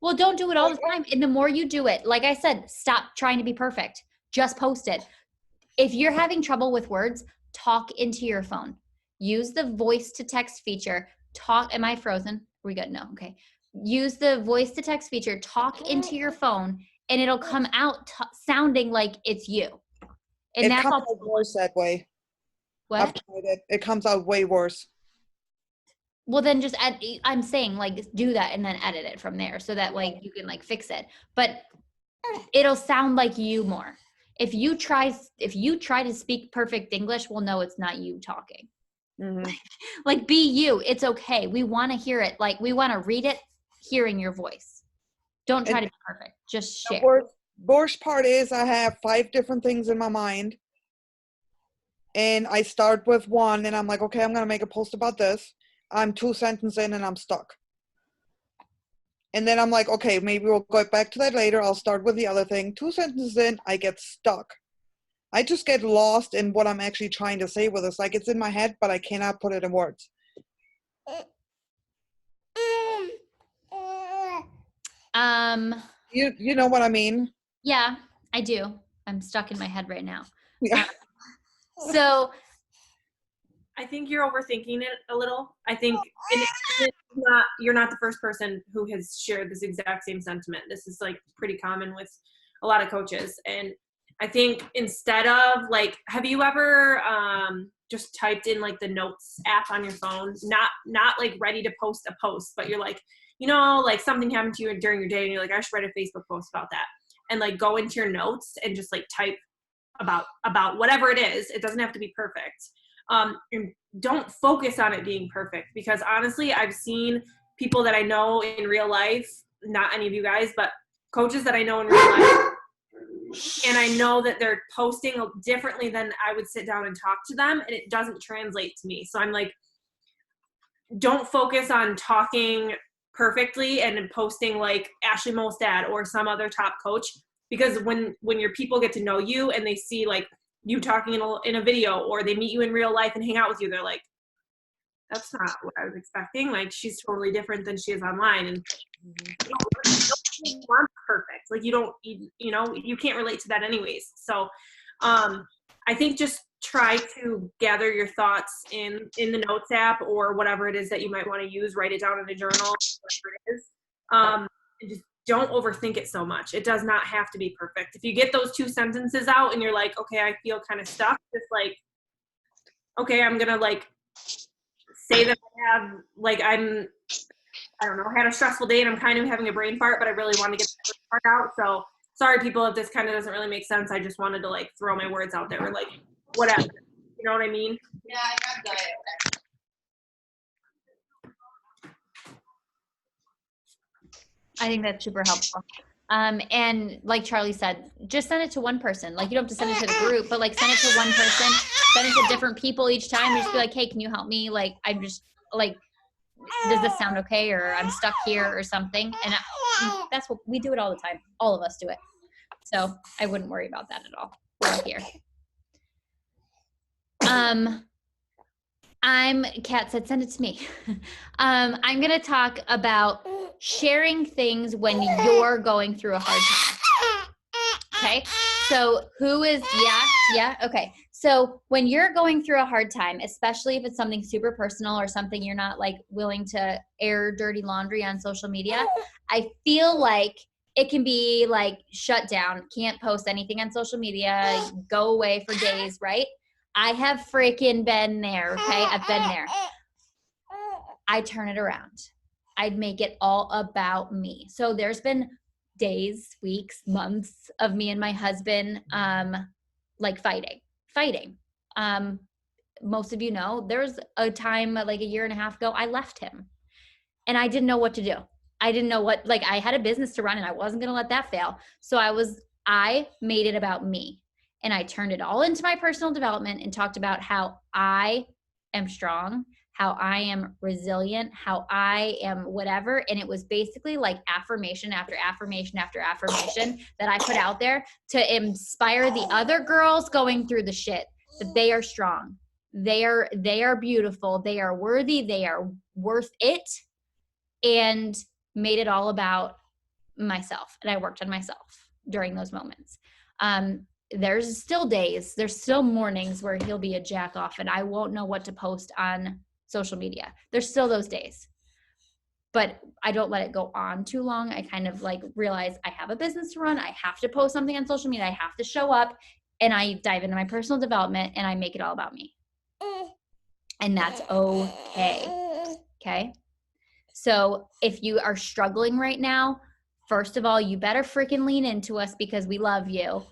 Well, don't do it all the time. And the more you do it, like I said, stop trying to be perfect. Just post it. If you're having trouble with words, talk into your phone. Use the voice to text feature. Talk. Am I frozen? Are we good? No. Okay. Use the voice to text feature. Talk into your phone, and it'll come out sounding like it's you. And It that's comes all. out worse that way. What? I've tried it. It comes out way worse. Well, then just add, I'm saying like do that and then edit it from there so that like you can like fix it. But it'll sound like you more. If you try to speak perfect English, we'll know it's not you talking. Mm-hmm. Like be you. It's okay. We want to hear it. Like we want to read it, hearing your voice. Don't try to be perfect. Just share. The worst part is I have 5 different things in my mind. And I start with one and I'm like, okay, I'm going to make a post about this. I'm 2 sentences in and I'm stuck. And then I'm like, okay, maybe we'll go back to that later. I'll start with the other thing. 2 sentences in, I get stuck. I just get lost in what I'm actually trying to say with this. Like it's in my head, but I cannot put it in words. You know what I mean? Yeah, I do. I'm stuck in my head right now. Yeah. So I think you're overthinking it a little. I think you're not the first person who has shared this exact same sentiment. This is like pretty common with a lot of coaches. And I think instead of like, have you ever just typed in like the notes app on your phone? Not like ready to post a post, but you're like, you know, like something happened to you during your day and you're like, I should write a Facebook post about that. And like go into your notes and just like type about whatever it is. It doesn't have to be perfect. And don't focus on it being perfect, because honestly, I've seen people that I know in real life, not any of you guys, but coaches that I know in real life, and I know that they're posting differently than I would sit down and talk to them, and it doesn't translate to me. So I'm like, don't focus on talking perfectly and posting like Ashley Molstad or some other top coach, because when your people get to know you and they see like you talking in a video, or they meet you in real life and hang out with you, they're like, that's not what I was expecting. Like she's totally different than she is online. And you don't want perfect. Like you can't relate to that anyways. So I think just try to gather your thoughts in the notes app or whatever it is that you might want to use. Write it down in a journal, whatever it is. And just don't overthink it so much. It does not have to be perfect. If you get those 2 sentences out and you're like, okay, I feel kind of stuck, just like okay, I'm gonna like say that I have like I don't know, had a stressful day and I'm kind of having a brain fart, but I really want to get the part out. So sorry, people, if this kind of doesn't really make sense. I just wanted to like throw my words out there, or like whatever. You know what I mean? Yeah, I got diet. I think that's super helpful. And like Charlie said, just send it to one person. Like you don't have to send it to the group, but like send it to one person, send it to different people each time. Just be like, hey, can you help me? Like, I'm just like, does this sound okay? Or I'm stuck here or something. And that's what we do it all the time. All of us do it. So I wouldn't worry about that at all. We're here. Kat said, send it to me. I'm going to talk about sharing things when you're going through a hard time. Okay. So yeah. Okay. So when you're going through a hard time, especially if it's something super personal or something you're not like willing to air dirty laundry on social media, I feel like it can be like shut down. Can't post anything on social media, go away for days, right? I have freaking been there, okay? I've been there. I turn it around. I'd make it all about me. So there's been days, weeks, months of me and my husband like fighting. Most of you know, there was a time like a year and a half ago, I left him and I didn't know what to do. I didn't know what, like I had a business to run and I wasn't going to let that fail. So I made it about me. And I turned it all into my personal development and talked about how I am strong, how I am resilient, how I am whatever. And it was basically like affirmation after affirmation after affirmation that I put out there to inspire the other girls going through the shit that they are strong. They are beautiful. They are worthy. They are worth it. And made it all about myself. And I worked on myself during those moments. There's still days, there's still mornings where he'll be a jack off and I won't know what to post on social media. There's still those days, but I don't let it go on too long. I kind of like realize I have a business to run. I have to post something on social media. I have to show up, and I dive into my personal development and I make it all about me. And that's okay. Okay. So if you are struggling right now, first of all, you better freaking lean into us because we love you.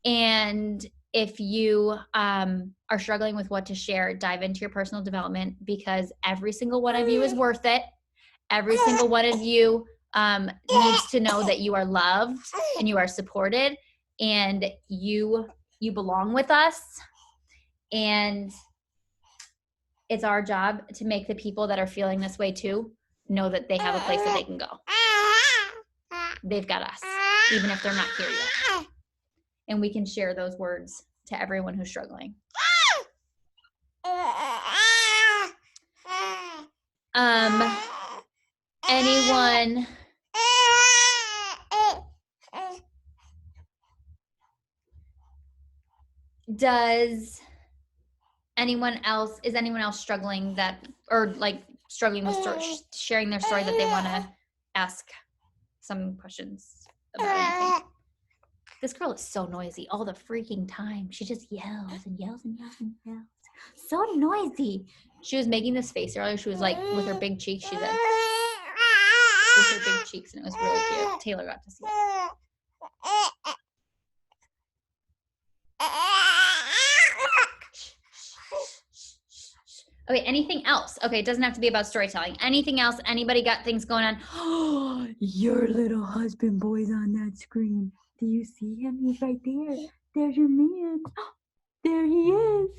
And if you are struggling with what to share, dive into your personal development because every single one of you is worth it. Every single one of you needs to know that you are loved and you are supported and you belong with us. And it's our job to make the people that are feeling this way too know that they have a place that they can go. They've got us, even if they're not here yet. And we can share those words to everyone who's struggling. Anyone? Is anyone else struggling struggling with sharing their story that they want to ask some questions about anything? This girl is so noisy all the freaking time. She just yells and yells and yells and yells. So noisy. She was making this face earlier. She was like, with her big cheeks, she said, with her big cheeks, and it was really cute. Taylor got to see it. Okay, anything else? Okay, it doesn't have to be about storytelling. Anything else? Anybody got things going on? Oh, your little husband boy's on that screen. Do you see him? He's right there. There's your man. There he is.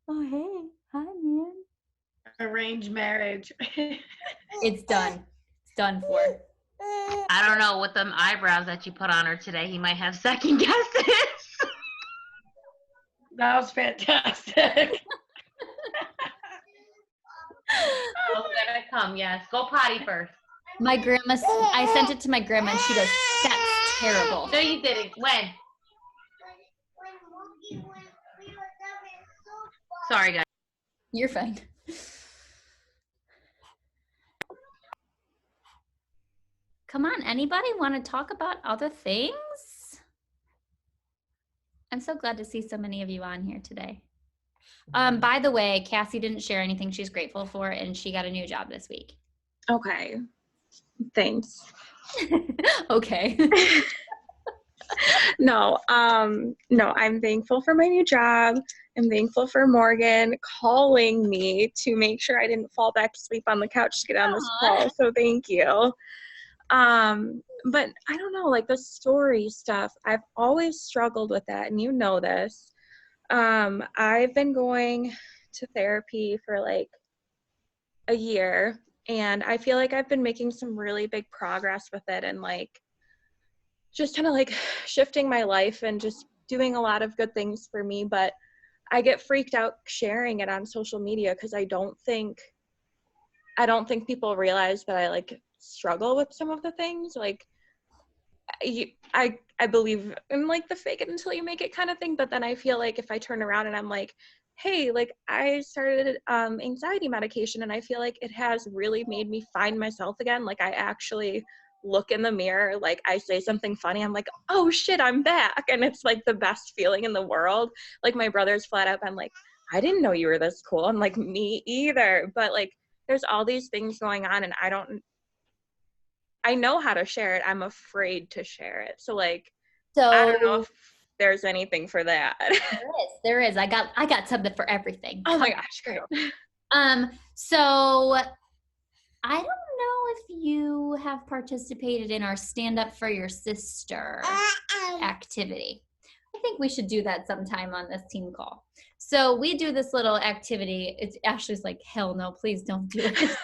Oh, hey. Hi, man. Arranged marriage. It's done. It's done for. I don't know, with them eyebrows that you put on her today, he might have second guesses. That was fantastic. Oh, let it come, yes. Go potty first. My grandma, I sent it to my grandma and she goes, that's terrible. No, you didn't. When? Sorry, guys. You're fine. Come on, anybody want to talk about other things? I'm so glad to see so many of you on here today. By the way, Cassie didn't share anything she's grateful for, and she got a new job this week. Okay. Thanks. Okay. No, I'm thankful for my new job. I'm thankful for Morgan calling me to make sure I didn't fall back to sleep on the couch to get on this call. So thank you. But I don't know, like the story stuff, I've always struggled with that, and you know this. I've been going to therapy for like a year, and I feel like I've been making some really big progress with it, and like just kind of like shifting my life and just doing a lot of good things for me. But I get freaked out sharing it on social media because I don't think people realize that I like struggle with some of the things. Like I believe in like the fake it until you make it kind of thing, but then I feel like if I turn around and I'm like, hey, like I started anxiety medication, and I feel like it has really made me find myself again. Like I actually look in the mirror, like I say something funny, I'm like, oh shit, I'm back. And it's like the best feeling in the world. Like my brother's flat out, I'm like, I didn't know you were this cool. I'm like, me either. But like there's all these things going on, and I know how to share it. I'm afraid to share it. So like, I don't know if there's anything for that. There is. I got something for everything. Oh my gosh, great. So I don't know if you have participated in our Stand Up for Your Sister activity. I think we should do that sometime on this team call. So we do this little activity. It's Ashley's like, hell no, please don't do it.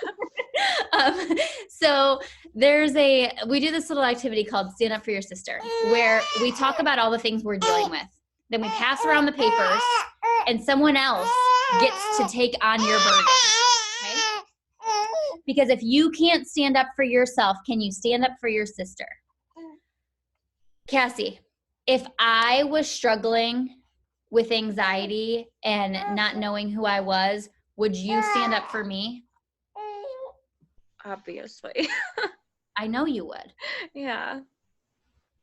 So we do this little activity called Stand Up for Your Sister, where we talk about all the things we're dealing with. Then we pass around the papers, and someone else gets to take on your burden. Okay? Because if you can't stand up for yourself, can you stand up for your sister? Cassie, if I was struggling with anxiety and not knowing who I was, would you stand up for me? Obviously. I know you would. Yeah.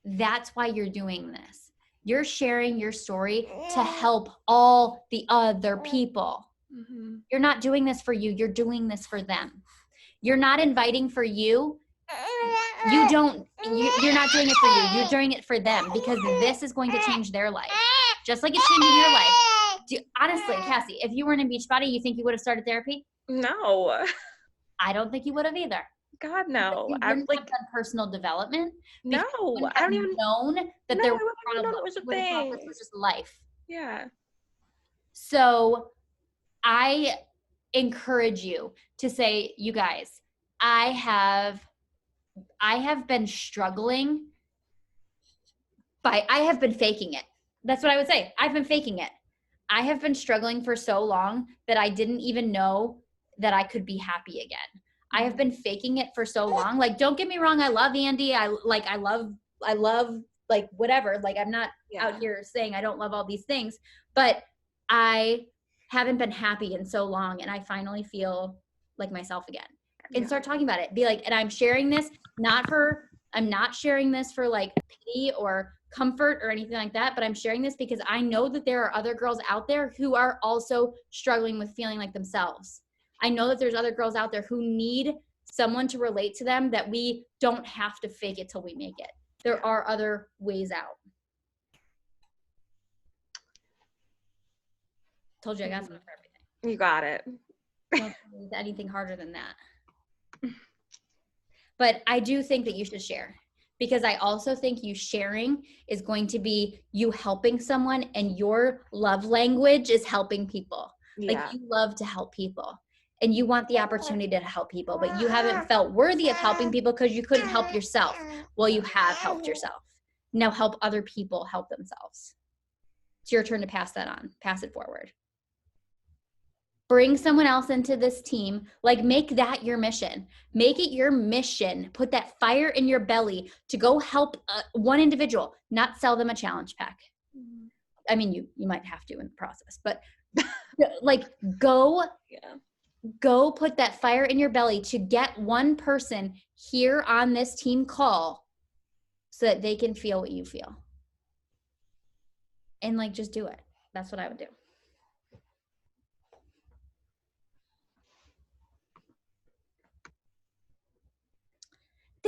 That's why you're doing this. You're sharing your story to help all the other people. Mm-hmm. You're not doing this for you. You're doing this for them. You're not inviting for you. You're not doing it for you. You're doing it for them, because this is going to change their life. Just like it's changing your life. Honestly, Cassie, if you weren't in Beachbody, you think you would have started therapy? No. I don't think you would have either. God, no. I'm like done personal development. No, I don't even known that there were problems. It was a thing. It was just life. Yeah. So I encourage you to say, you guys, I have been struggling I have been faking it. That's what I would say. I've been faking it. I have been struggling for so long that I didn't even know that I could be happy again. I have been faking it for so long. Like, don't get me wrong. I love Andy. I love like whatever. Like, I'm not out here saying I don't love all these things, but I haven't been happy in so long. And I finally feel like myself again, and start talking about it. Be like, and I'm sharing this, I'm not sharing this for like pity or comfort or anything like that, but I'm sharing this because I know that there are other girls out there who are also struggling with feeling like themselves. I know that there's other girls out there who need someone to relate to them, that we don't have to fake it till we make it. There are other ways out. Told you I got something for everything. You got it. Don't need anything harder than that. But I do think that you should share, because I also think you sharing is going to be you helping someone, and your love language is helping people. Yeah. Like, you love to help people. And you want the opportunity to help people, but you haven't felt worthy of helping people because you couldn't help yourself. Well, you have helped yourself. Now help other people help themselves. It's your turn to pass that on. Pass it forward. Bring someone else into this team. Like, make that your mission. Make it your mission. Put that fire in your belly to go help one individual, not sell them a challenge pack. I mean, you might have to in the process, but like, go put that fire in your belly to get one person here on this team call so that they can feel what you feel. And like, just do it. That's what I would do.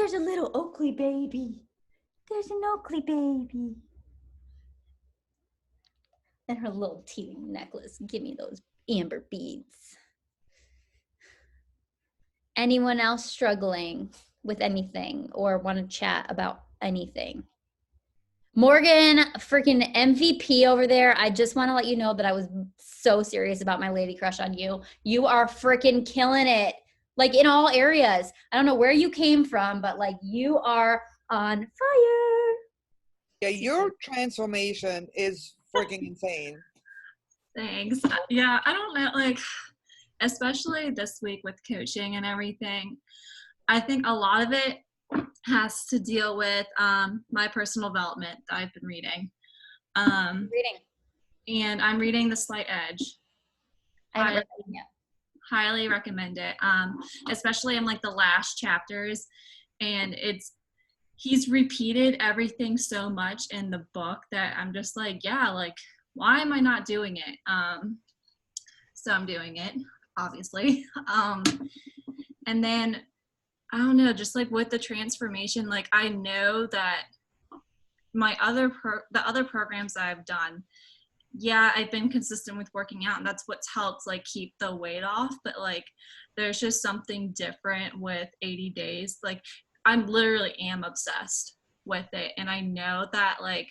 there's a little Oakley baby. There's an Oakley baby. And her little teeny necklace. Give me those amber beads. Anyone else struggling with anything or want to chat about anything? Morgan, freaking MVP over there. I just want to let you know that I was so serious about my lady crush on you. You are freaking killing it. Like in all areas. I don't know where you came from, but like you are on fire. Yeah, your transformation is freaking insane. Thanks. Yeah, I don't know, like, especially this week with coaching and everything, I think a lot of it has to deal with my personal development that I've been reading. And I'm reading The Slight Edge. I haven't read it yet. Highly recommend it. Especially in like the last chapters, and he's repeated everything so much in the book that I'm just like, yeah, like, why am I not doing it? So I'm doing it, obviously. And then, I don't know, just like with the transformation, like I know that the other programs that I've done, yeah, I've been consistent with working out, and that's what's helped like keep the weight off. But like, there's just something different with 80 days. Like, I'm literally am obsessed with it, and I know that like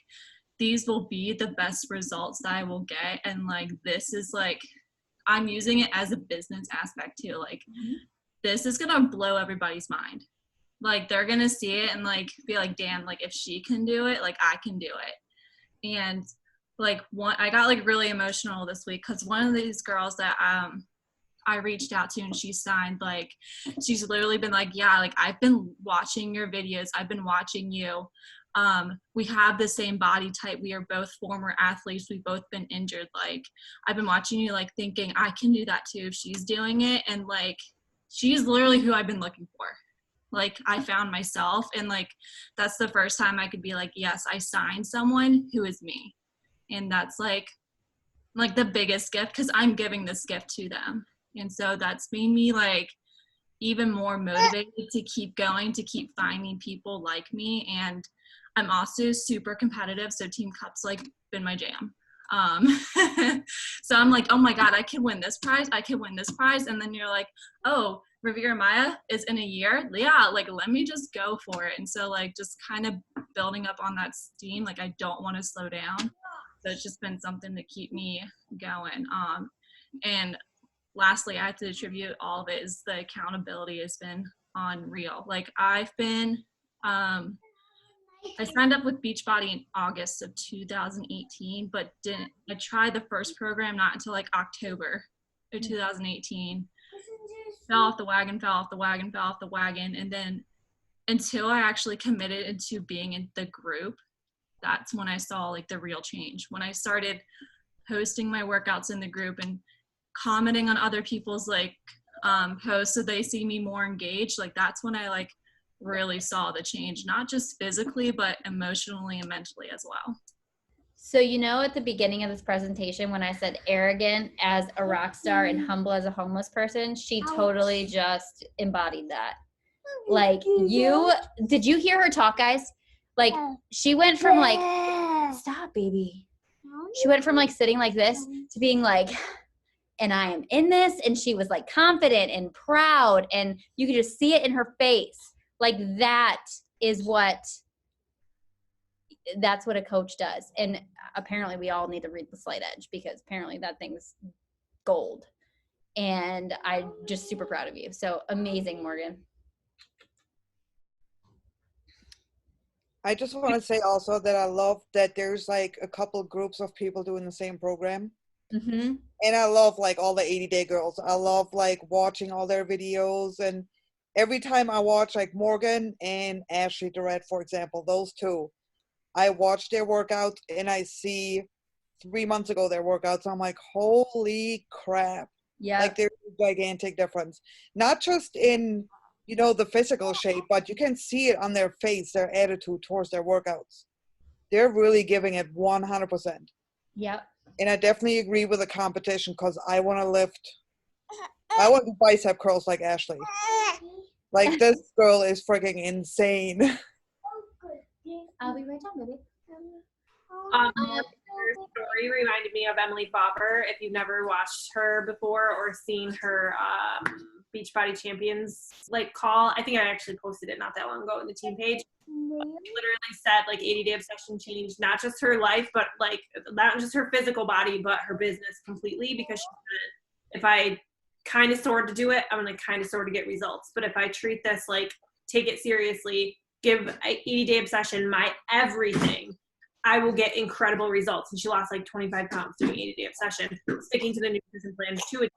these will be the best results that I will get. And like, this is like, I'm using it as a business aspect too. Like, this is gonna blow everybody's mind. Like, they're gonna see it and like be like, damn, like if she can do it, like I can do it. And like I got like really emotional this week because one of these girls that I reached out to and she signed, like, she's literally been like, yeah, like I've been watching your videos, I've been watching you. We have the same body type, we are both former athletes, we've both been injured. Like, I've been watching you, like thinking I can do that too if she's doing it. And like, she's literally who I've been looking for. Like, I found myself, and like that's the first time I could be like, yes, I signed someone who is me. And that's like the biggest gift, because I'm giving this gift to them. And so that's made me like even more motivated to keep going, to keep finding people like me. And I'm also super competitive, so Team Cup's like been my jam. So I'm like, oh my God, I can win this prize, I can win this prize. And then you're like, oh, Riviera Maya is in a year, yeah, like let me just go for it. And so like just kind of building up on that steam, like I don't want to slow down. So it's just been something to keep me going. And lastly, I have to attribute all of it is the accountability has been unreal. Like, I've been, I signed up with Beachbody in August of 2018, but I tried the first program not until like October of 2018. Fell off the wagon. And then until I actually committed into being in the group, that's when I saw like the real change. When I started posting my workouts in the group and commenting on other people's like posts so they see me more engaged, like that's when I like really saw the change, not just physically, but emotionally and mentally as well. So, you know, at the beginning of this presentation, when I said arrogant as a rock star and humble as a homeless person, she totally just embodied that. Like, did you hear her talk, guys? Like, she went from like, stop, baby. She went from like sitting like this to being like, and I am in this. And she was like confident and proud. And you could just see it in her face. Like, that's what a coach does. And apparently we all need to read The Slight Edge, because apparently that thing's gold. And I'm just super proud of you. So amazing, Morgan. I just want to say also that I love that there's like a couple groups of people doing the same program. Mm-hmm. And I love like all the 80-day girls. I love like watching all their videos. And every time I watch like Morgan and Ashley Durrett, for example, those two, I watch their workouts and I see 3 months ago their workouts. I'm like, holy crap. Yeah. Like, there's a gigantic difference. Not just in, you know, the physical shape, but you can see it on their face, their attitude towards their workouts. They're really giving it 100%. Yep. And I definitely agree with the competition, because I want to do bicep curls like Ashley. Like, this girl is freaking insane. I'll be right down, baby. Her story reminded me of Emily Faber. If you've never watched her before or seen her Beachbody Champions like call, I think I actually posted it not that long ago in the team page. She literally said like 80-day obsession changed not just her life, but like not just her physical body, but her business completely. Because she said, if I kind of sort to do it, I'm gonna kind of sort of get results. But if I treat this like take it seriously, give 80-day obsession my everything, I will get incredible results. And she lost like 25 pounds doing 80-day obsession, sticking to the nutrition plan to it,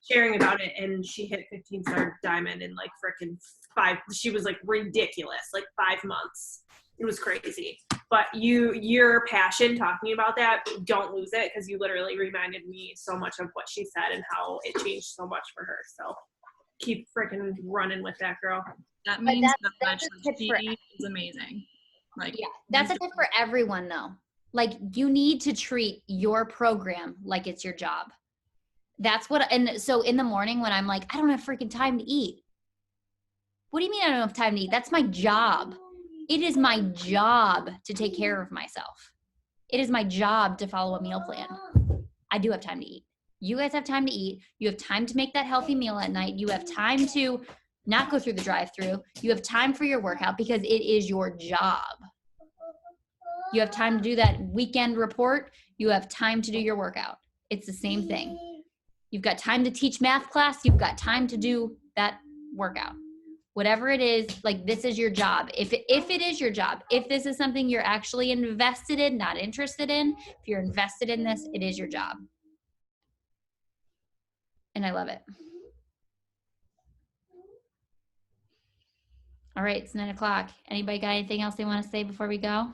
sharing about it, and she hit 15-star diamond in like freaking 5. She was like ridiculous, like 5 months. It was crazy. But your passion talking about that, don't lose it, because you literally reminded me so much of what she said and how it changed so much for her. So keep freaking running with that, girl. That means so much. Like, she is amazing. Like, yeah, that's a tip for everyone though. Like, you need to treat your program like it's your job. That's what, and so in the morning when I'm like, I don't have freaking time to eat. What do you mean I don't have time to eat? That's my job. It is my job to take care of myself. It is my job to follow a meal plan. I do have time to eat. You guys have time to eat. You have time to make that healthy meal at night. You have time to not go through the drive-through. You have time for your workout because it is your job. You have time to do that weekend report. You have time to do your workout. It's the same thing. You've got time to teach math class. You've got time to do that workout. Whatever it is, like, this is your job. If it is your job, if this is something you're actually invested in, not interested in, if you're invested in this, it is your job. And I love it. All right, it's 9:00. Anybody got anything else they want to say before we go?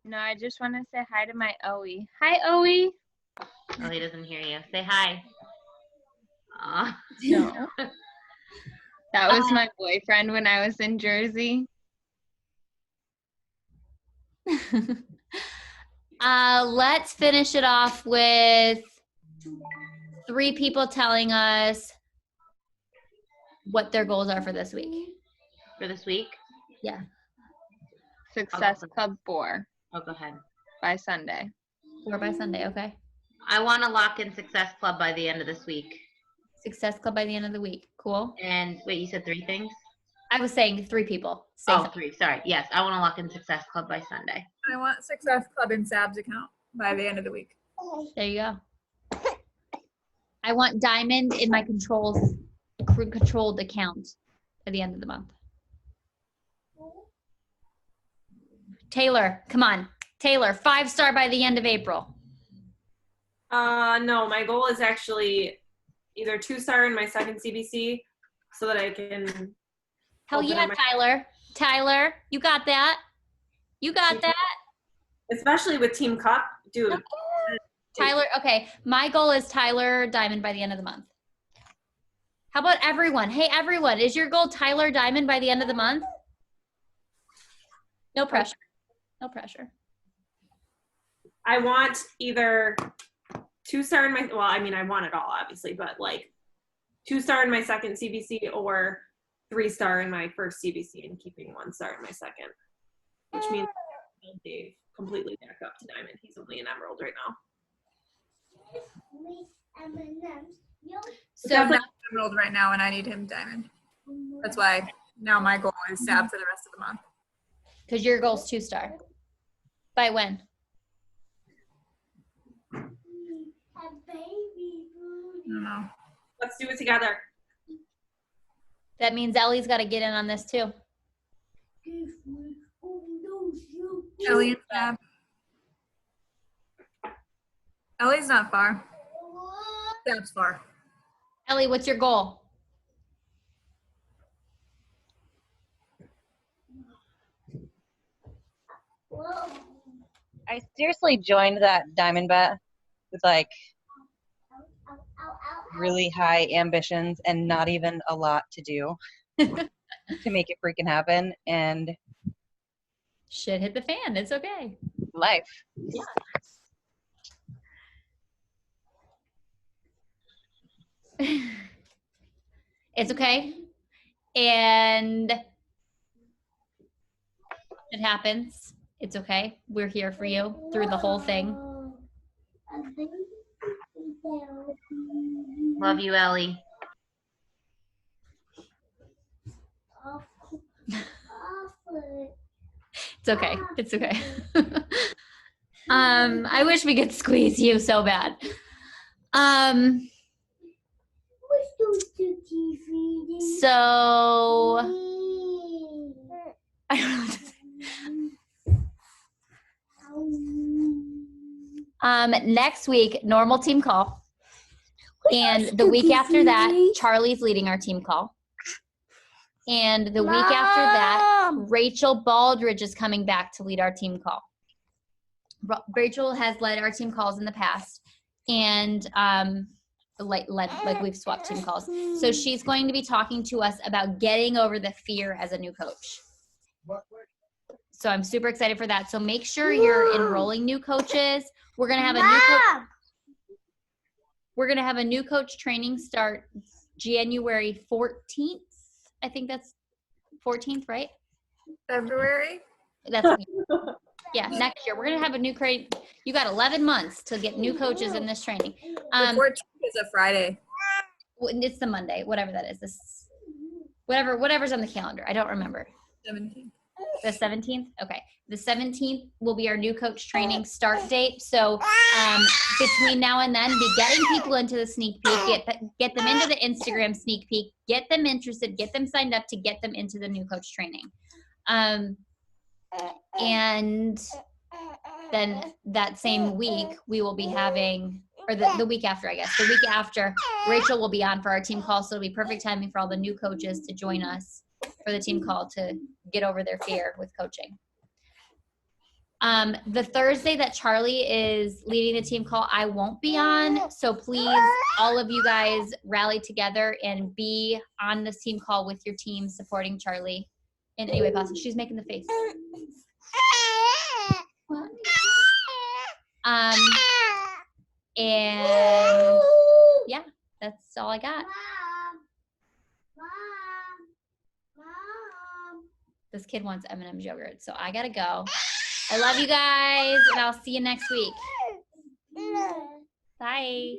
No, I just want to say hi to my Owie. Hi, Owie. Oh, he doesn't hear you. Say hi. No. That was my boyfriend when I was in Jersey. Let's finish it off with 3 people telling us what their goals are for this week. For this week? Yeah. Success Club 4. Oh, go ahead. By Sunday. 4 by Sunday, okay. I want to lock in Success Club by the end of this week. Success Club by the end of the week. Cool. And wait, you said 3 things? I was saying 3 people. Say Oh, something. 3. Sorry. Yes, I want to lock in Success Club by Sunday. I want Success Club in Sab's account by the end of the week. There you go. I want Diamond in my controlled account at the end of the month. Taylor, come on. Taylor, 5-star by the end of April. No, my goal is actually either 2-star in my second CBC so that I can. Hell yeah, Tyler. Tyler, you got that. You got that. Especially with Team Cup, dude. Tyler, okay. My goal is Tyler Diamond by the end of the month. How about everyone? Hey, everyone, is your goal Tyler Diamond by the end of the month? No pressure. No pressure. I want either 2-star in my, well, I mean, I want it all, obviously, but like 2-star in my second CBC or 3-star in my first CBC and keeping 1-star in my second, which means Dave completely back up to Diamond. He's only an Emerald right now. So I'm not Emerald right now, and I need him Diamond. That's why now my goal is Sab for the rest of the month. Because your goal's 2-star. By when? I don't know. Let's do it together. That means Ellie's got to get in on this too. Ellie and Sab. Ellie's not far. Sab's far. Ellie, what's your goal? I seriously joined that diamond bet with like really high ambitions and not even a lot to do to make it freaking happen. And shit hit the fan. It's okay. Life. Yeah. It's okay. And it happens. It's okay. We're here for you through the whole thing. Love you, Ellie. It's okay. It's okay. I wish we could squeeze you so bad. So I don't know what to say. Next week, normal team call. And the week after that, Charlie's leading our team call. And the week after that, Rachel Baldridge is coming back to lead our team call. Rachel has led our team calls in the past, and like we've swapped team calls. So she's going to be talking to us about getting over the fear as a new coach. So I'm super excited for that. So make sure you're enrolling new coaches. We're gonna have a new coach. We're gonna have a new coach training start January 14th. I think that's 14th, right? February. That's yeah, next year. We're gonna have a new crate. You got 11 months to get new coaches in this training. The 14th is a Friday. It's the Monday, whatever that is. This whatever's on the calendar. I don't remember. 17th. The 17th? Okay. The 17th will be our new coach training start date. So between now and then, be getting people into the sneak peek, get them into the Instagram sneak peek, get them interested, get them signed up to get them into the new coach training. And then that same week, we will be having, or the week after, I guess, the week after, Rachel will be on for our team call. So it'll be perfect timing for all the new coaches to join us for the team call to get over their fear with coaching. The Thursday that Charlie is leading the team call, I won't be on. So please, all of you guys rally together and be on this team call with your team supporting Charlie in any way possible. She's making the face. And yeah, that's all I got. This kid wants M&M's yogurt, so I gotta go. I love you guys, and I'll see you next week. Bye.